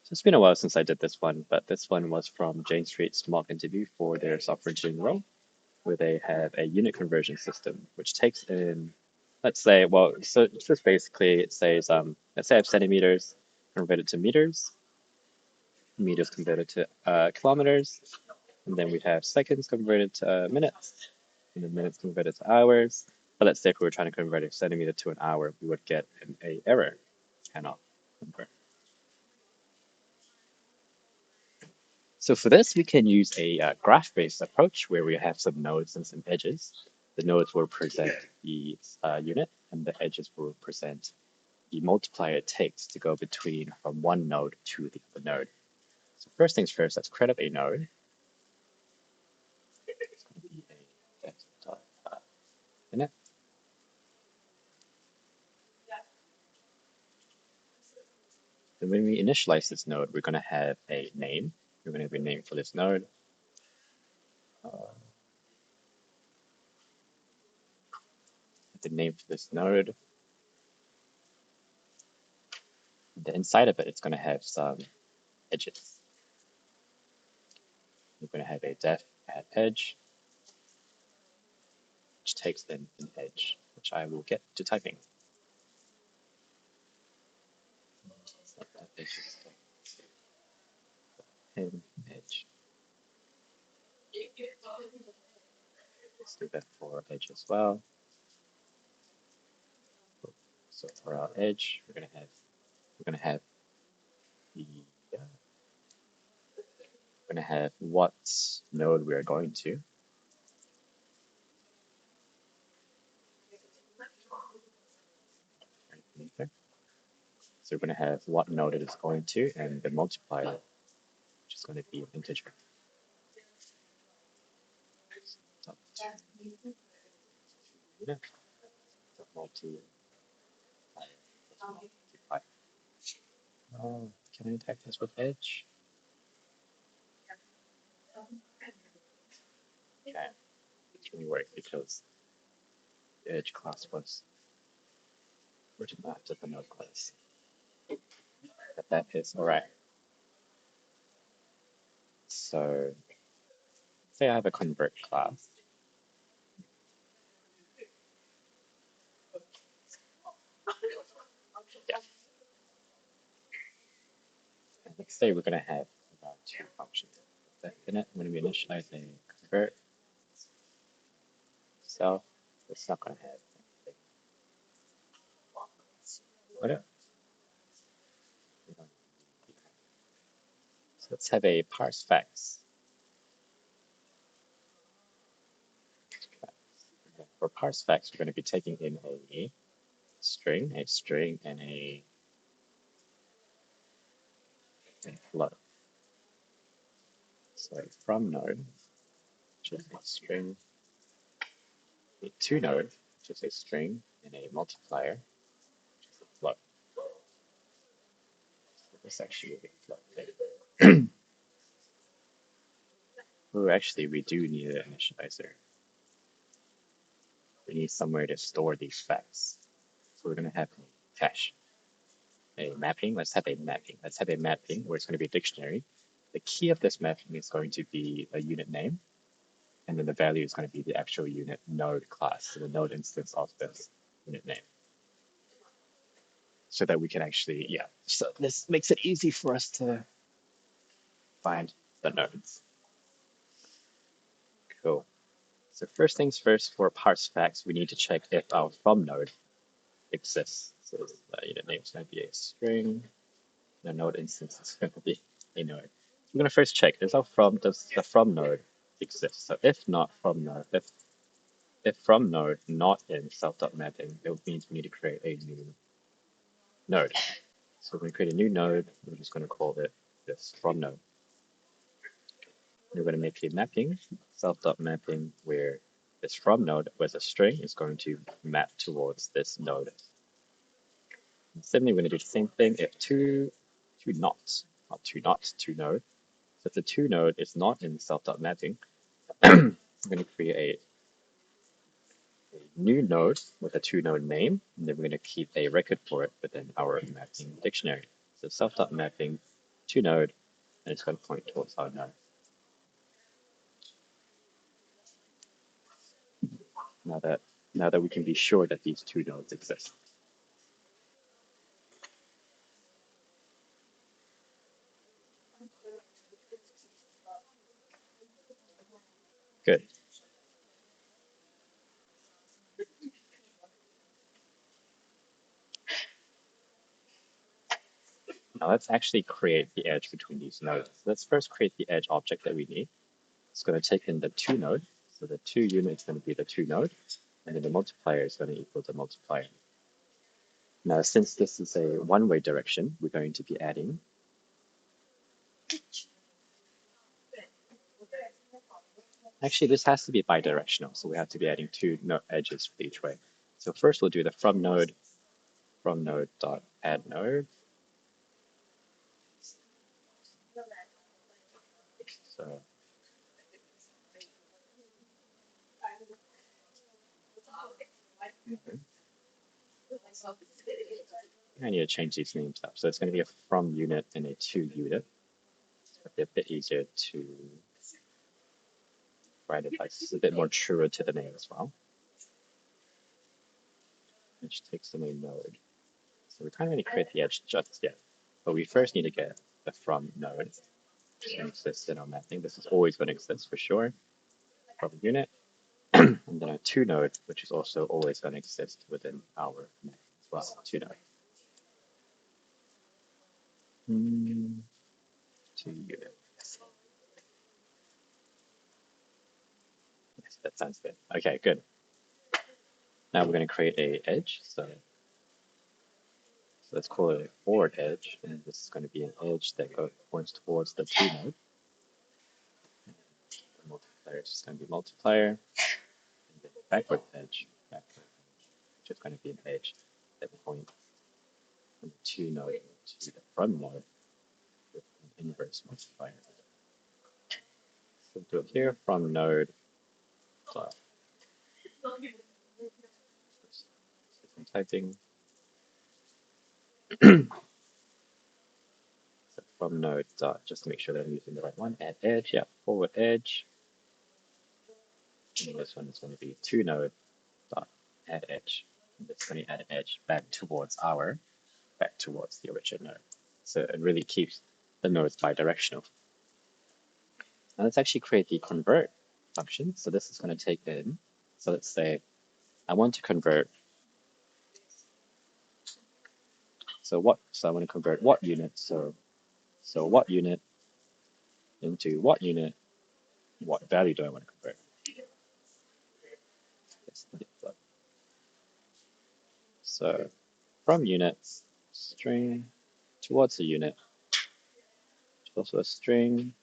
So it's been a while since I did this one, but this one was from Jane Street's mock interview for their software engineering role, where they have a unit conversion system, which takes in, let's say, well, so just basically it says, let's say I have centimeters converted to meters, meters converted to kilometers, and then we have seconds converted to minutes, and then minutes converted to hours. But let's say if we were trying to convert a centimeter to an hour, we would get an error. Cannot convert. So for this, we can use a graph-based approach where we have some nodes and some edges. The nodes will present the unit, and the edges will represent the multiplier it takes to go between from one node to the other node. So first things first, let's create up a node. It's going to be a init. And when we initialize this node, we're going to have a name. We're going to have a name for this node. The name for this node. The inside of it, it's going to have some edges. We're going to have a def add edge, which takes in an edge, which I will get to typing. So that edge is an edge. Let's do that for edge as well. So for our edge, we're gonna have the we're gonna have what node we are going to. Right. So we're going to have what node it is going to, and the multiplier, which is going to be an integer. So, multiply. Oh, can I type this with edge? Okay, it's really work because the edge class was written after the node class. But that is all right. So say I have a convert class. Yeah. And let's say we're going to have about two functions. The init, when we initialize a convert itself, it's not going to have whatever. So let's have a parse facts. For parse facts, we're going to be taking in a string, and a float. So from node, which is a string, a to node, which is a string, and a multiplier, which is a float. So this actually will be a float thing. Oh, actually, we do need an initializer. We need somewhere to store these facts. So we're going to have a cache, a mapping. Let's have a mapping. Let's have a mapping where it's going to be a dictionary. The key of this mapping is going to be a unit name, and then the value is going to be the actual unit node class, so the node instance of this unit name. So that we can actually, yeah. So this makes it easy for us to find the nodes. Cool. So first things first, for parse facts, we need to check if our from node exists. So the unit name is going to be a string. The node instance is going to be a node. We're going to first check, does the from node exist? So if not from node, if from node not in self.mapping, it means we need to create a new node. So we're going to create a new node. We're just going to call it this from node. We're going to make a mapping, self.mapping, where this from node with a string is going to map towards this node. And similarly, we're going to do the same thing if two nots, not two node. So if the two node is not in self.mapping, we're going to create a new node with a two node name, and then we're going to keep a record for it within our mapping dictionary. So self.mapping to node, and it's going to point towards our node. Now that we can be sure that these two nodes exist. Good. Now let's actually create the edge between these nodes. Let's first create the edge object that we need. It's going to take in the to node. So the to unit is going to be the to node, and then the multiplier is going to equal the multiplier. Now, since this is a one-way direction, we're going to be adding. Actually, this has to be bidirectional, so we have to be adding two edges for each way. So first we'll do the from node dot add node. So I need to change these names up. So it's going to be a from unit and a to unit. It's a bit easier to write it like it's a bit more truer to the name as well. Which takes the name node. So we kind of need to create the edge just yet. But we first need to get the from node to exist in our mapping. This is always going to exist for sure. From unit. And then a to node, which is also always going to exist within our mapping as well. To node. To unit. Yes, that sounds good. Okay, good. Now we're going to create a edge. So let's call it a forward edge. And this is going to be an edge that points towards the to node. The multiplier is just going to be multiplier. And the backward edge, which is going to be an edge that points from the to node to the from node with an inverse multiplier. So do it here from node. So I'm typing. So from node dot, just to make sure that I'm using the right one. Add edge, yeah, forward edge. And this one is going to be to node dot add edge. And it's going to add edge back towards the origin node. So it really keeps the nodes bidirectional. Now let's actually create the convert function. So this is going to take in. So let's say I want to convert. So I want to convert what unit. So what unit into what unit. What value do I want to convert? So from unit string towards a unit, also a string,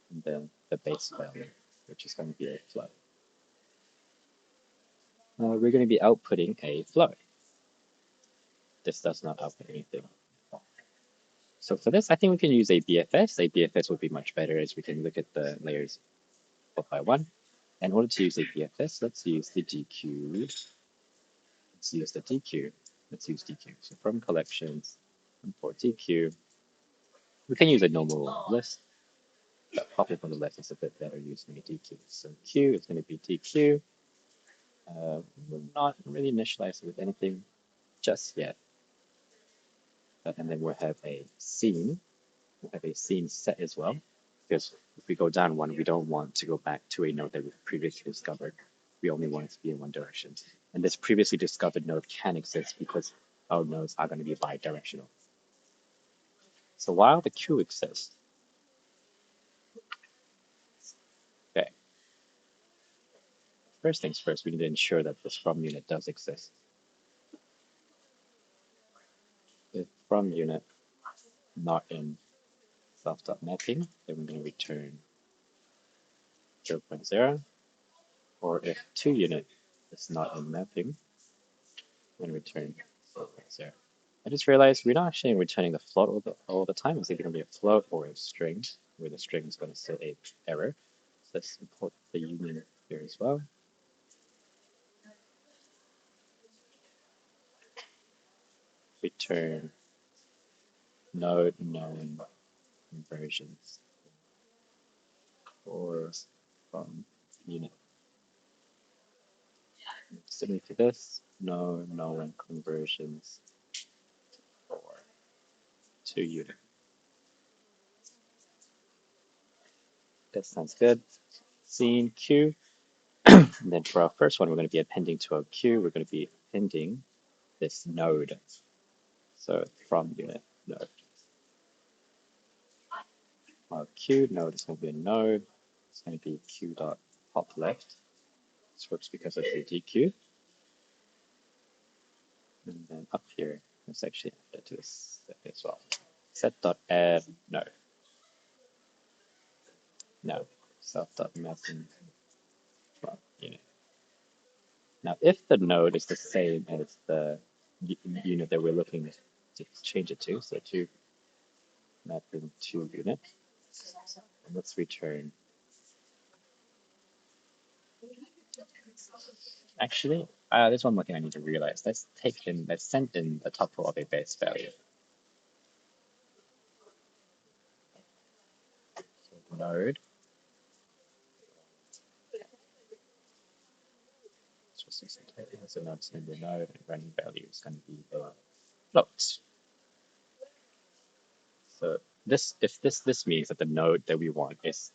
and then the base value, which is going to be a float. We're going to be outputting a float. This does not output anything. So for this, I think we can use a BFS. A BFS would be much better as we can look at the layers one by one. In order to use a BFS, let's use the DQ. Let's use the DQ. Let's use DQ. So from collections, import DQ. We can use a normal list, but probably from the list is a bit better using a DQ. So Q is going to be DQ. We're not really initialized with anything just yet. And then we'll have a scene. We'll have a scene set as well. Because if we go down one, we don't want to go back to a node that we previously discovered. We only want it to be in one direction. And this previously discovered node can exist because our nodes are going to be bidirectional. So while the queue exists, okay, first things first, we need to ensure that this from unit does exist. If from unit not in self.mapping, then we're going to return 0.0. Or if to unit is not in mapping, we're going to return 0.0. I just realized we're not actually returning the float all the time. It's either going to be a float or a string, where the string is going to say a error. So let's import the union here as well. Return node known conversions or from unit. Similar to this, no known conversions for to unit. That sounds good. Scene Q. And then for our first one, we're going to be appending to our queue. We're going to be appending this node. So from unit node. Our queue node is going to be a node. It's going to be q dot top left. This works because of the DQ. And then up here, let's actually add to this as well. Set dot add node. No. Self dot mapping from unit. Now, if the node is the same as the unit that we're looking to change it to, so to mapping to unit, and let's return. Actually, there's one more thing I need to realize. Let's send in the tuple of a base value. So node. So now it's going to be a node, and running value is going to be a float. So this means that the node that we want is,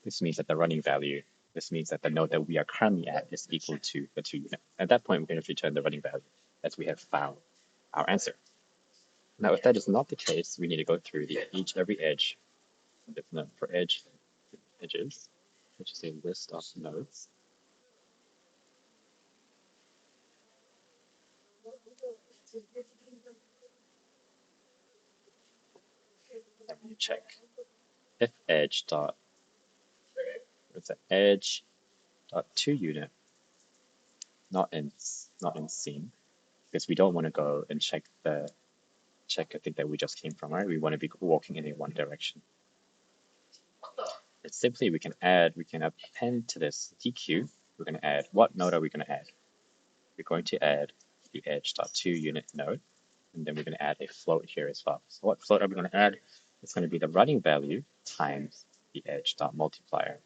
this means that the running value, this means that the node that we are currently at is equal to the 2 unit. At that point, we're going to return the running value as we have found our answer. Now, if that is not the case, we need to go through every edge, for edges, which is a list of nodes. And we check if edge dot, what's that, edge dot to unit, not in scene, because we don't want to go and check the thing that we just came from, right? We want to be walking in a one direction. It's simply we can append to this DQ. We're going to add, what node are we going to add? We're going to add the edge.to unit node, and then we're going to add a float here as well. So what float are we going to add? It's going to be the running value times the edge.multiplier.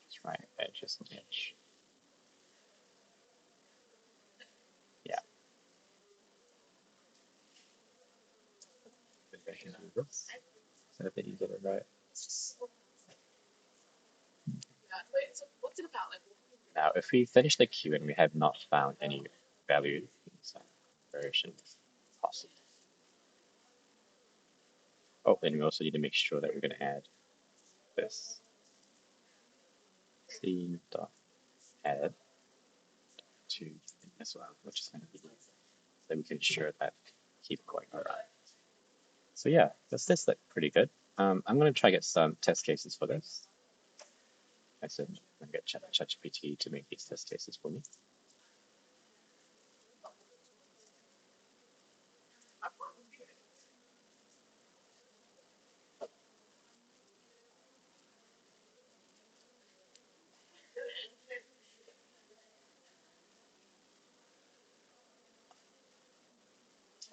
That's right, edge is an edge. Yeah. So that you get it right. Now, if we finish the queue and we have not found any value version possible. Oh, and we also need to make sure that we're going to add this c dot add to as well, which is going to be so we can ensure that keep going around. So yeah, this look pretty good. I'm going to try to get some test cases for this. I said I'm going to get ChatGPT to make these test cases for me.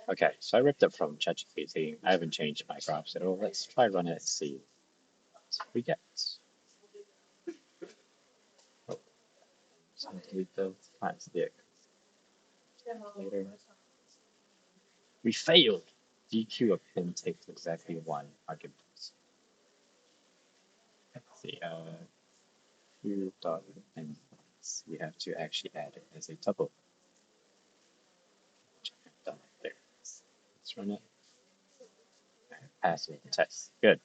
Okay, so I ripped it from ChatGPT. I haven't changed my graphs at all. Let's try run it and see what we get. Oh, so delete the plants there. Later. We failed. DQ of pin takes exactly one argument. Let's see. Q dot and we have to actually add it as a tuple. Which I have done there. Let's run it. Pass with the test. Good.